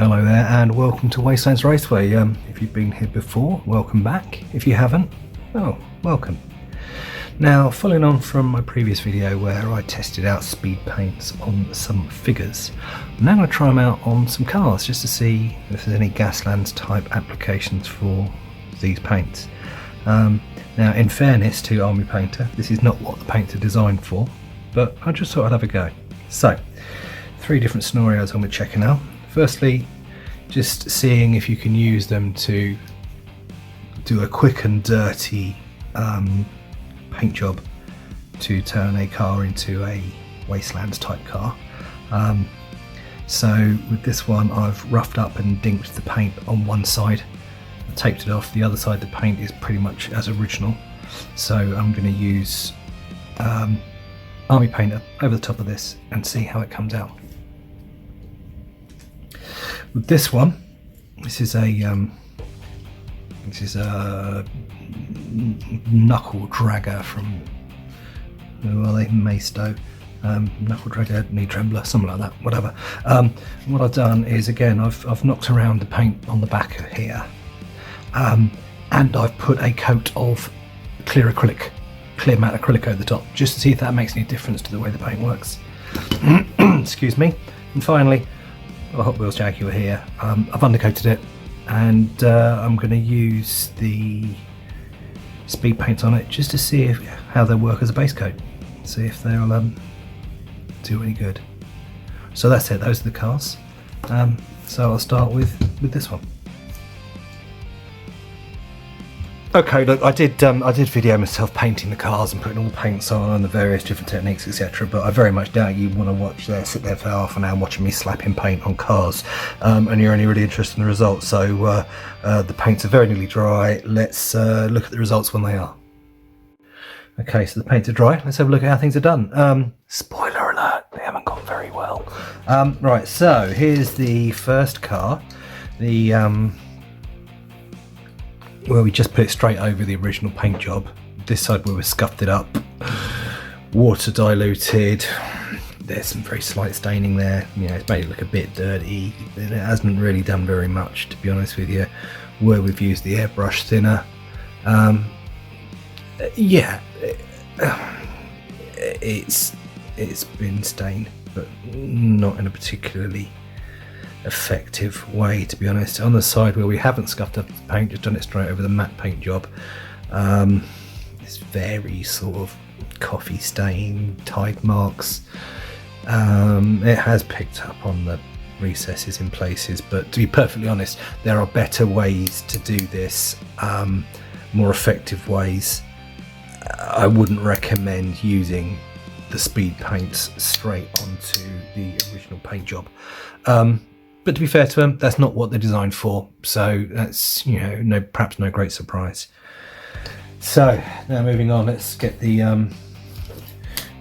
Hello there and welcome to Wastelands Raceway. If you've been here before, welcome back. If you haven't, oh, welcome. Now, following on from my previous video where I tested out speed paints on some figures, I'm now going to try them out on some cars just to see if there's any Gaslands type applications for these paints. Now, in fairness to Army Painter, this is not what the paints are designed for, but I just thought I'd have a go. So, 3 different scenarios I'm checking out. Firstly, just seeing if you can use them to do a quick and dirty paint job to turn a car into a Wastelands type car. So with this one, I've roughed up and dinked the paint on one side, taped it off. The other side, the paint is pretty much as original. So I'm going to use Army Painter over the top of this and see how it comes out. With this one, this is a knuckle dragger from, who are they? Maystow. Knuckle dragger, knee trembler, something like that, whatever. What I've done is, again, I've knocked around the paint on the back of here, and I've put a coat of clear matte acrylic over the top, just to see if that makes any difference to the way the paint works. Excuse me. And finally, a Hot Wheels Jaguar here. I've undercoated it, and I'm going to use the speed paints on it just to see how they work as a base coat. See if they'll do any good. So that's it. Those are the cars. So I'll start with this one. Okay, look, I did video myself painting the cars and putting all the paints on and the various different techniques, etc. But I very much doubt you want to sit there for half an hour watching me slapping paint on cars, and you're only really interested in the results. So the paints are very nearly dry. Let's look at the results when they are. Okay, so the paints are dry. Let's have a look at how things are done. Spoiler alert, they haven't gone very well. Right, so here's the first car. Well, we just put it straight over the original paint job. This side where we scuffed it up, water diluted. There's some very slight staining there. You know, it's made it look a bit dirty. It hasn't really done very much, to be honest with you. Where we've used the airbrush thinner, yeah, it's been stained, but not in a particularly effective way, to be honest. On the side where we haven't scuffed up the paint, just done it straight over the matte paint job, it's very sort of coffee stain, tide marks. It has picked up on the recesses in places, but to be perfectly honest, there are better ways to do this, more effective ways. I wouldn't recommend using the speed paints straight onto the original paint job. But to be fair to them, that's not what they're designed for. So that's, you know, perhaps no great surprise. So now moving on, let's get the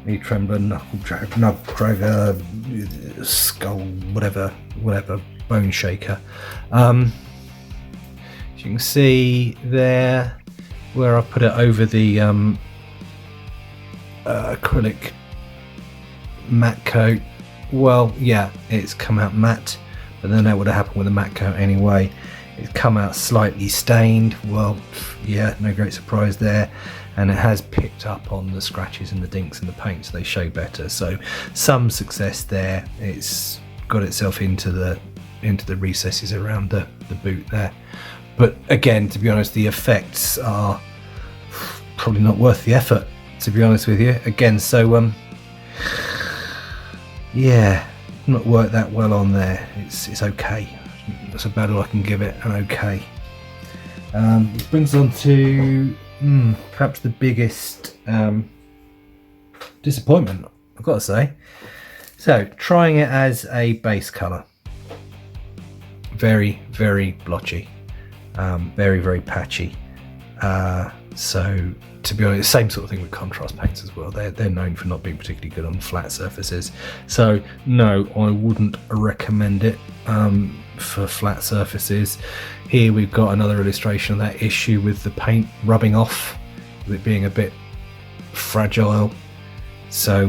knee trembler, knuckle dragger, skull, whatever, bone shaker. As you can see there, where I put it over the acrylic matte coat. Well, yeah, it's come out matte. But then that would have happened with a matte coat anyway. It's come out slightly stained. Well, yeah, no great surprise there. And it has picked up on the scratches and the dinks in the paint, so they show better. So some success there. It's got itself into the recesses around the boot there. But again, to be honest, the effects are probably not worth the effort, to be honest with you. Again, so yeah, not worked that well on there. It's okay. That's about all I can give it, an okay. It brings on to perhaps the biggest disappointment, I've got to say. So, trying it as a base colour. Very, very blotchy. Very, very patchy. So, to be honest, same sort of thing with contrast paints as well. They're known for not being particularly good on flat surfaces. So no, I wouldn't recommend it for flat surfaces. Here we've got another illustration of that issue with the paint rubbing off, with it being a bit fragile. So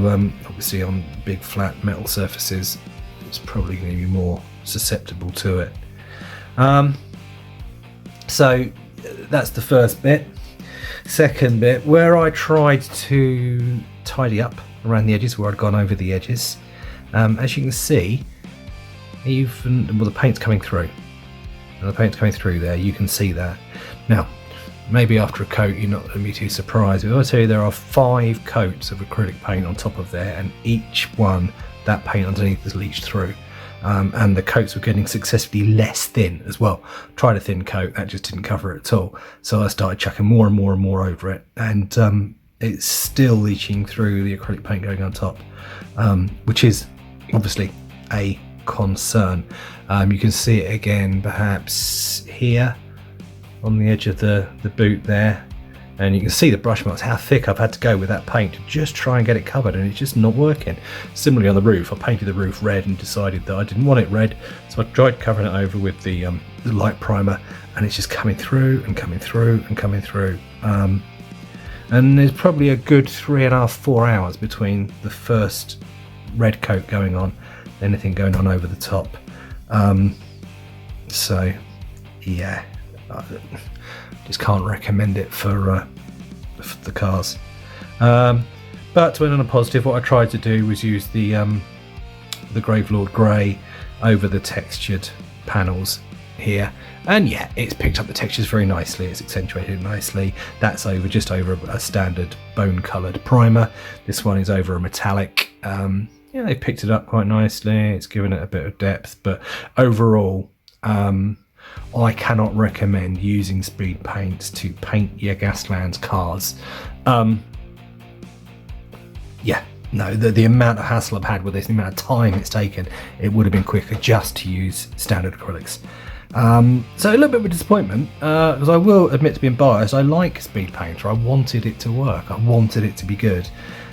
obviously on big flat metal surfaces, it's probably going to be more susceptible to it. So that's the first bit. Second bit, where I tried to tidy up around the edges, where I'd gone over the edges, as you can see, the paint's coming through. And the paint's coming through there, you can see that. Now, maybe after a coat you're not going to be too surprised, but I'll tell you there are 5 coats of acrylic paint on top of there, and each one, that paint underneath is leached through. And the coats were getting successively less thin as well. Tried a thin coat, that just didn't cover it at all. So I started chucking more and more and more over it, and it's still leaching through the acrylic paint going on top, which is obviously a concern. You can see it again perhaps here on the edge of the boot there, and you can see the brush marks, how thick I've had to go with that paint to just try and get it covered, and it's just not working. Similarly on the roof, I painted the roof red and decided that I didn't want it red, so I tried covering it over with the light primer, and it's just coming through and coming through and coming through. And there's probably a good 3.5–4 hours between the first red coat going on, anything going on over the top. So yeah, I just can't recommend it for the cars. But to end on a positive, what I tried to do was use the Gravelord Grey over the textured panels here, and yeah, it's picked up the textures very nicely, it's accentuated it nicely. That's just over a standard bone coloured primer. This one is over a metallic. Yeah, they picked it up quite nicely, it's given it a bit of depth, but overall I cannot recommend using speed paints to paint your Gaslands cars. Yeah, no, the amount of hassle I've had with this, the amount of time it's taken, it would have been quicker just to use standard acrylics. So a little bit of a disappointment, because I will admit to being biased, I like Speed Painter, I wanted it to work, I wanted it to be good,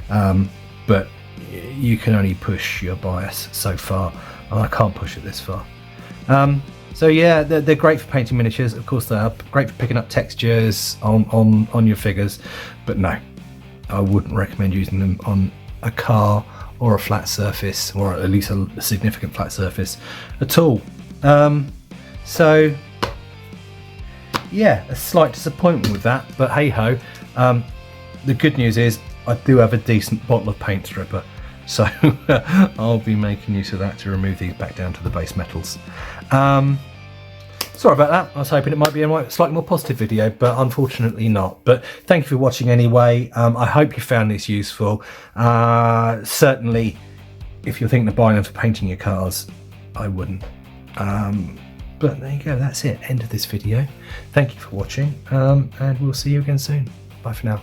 but you can only push your bias so far, and I can't push it this far. So yeah, they're great for painting miniatures, of course they are, great for picking up textures on your figures, but no, I wouldn't recommend using them on a car or a flat surface, or at least a significant flat surface at all. So yeah, a slight disappointment with that, but hey ho. The good news is I do have a decent bottle of paint stripper, so I'll be making use of that to remove these back down to the base metals. Sorry about that, I was hoping it might be a slightly more positive video, but unfortunately not. But thank you for watching anyway. I hope you found this useful. Certainly if you're thinking of buying them for painting your cars, I wouldn't. But there you go, that's it, end of this video. Thank you for watching, and we'll see you again soon. Bye for now.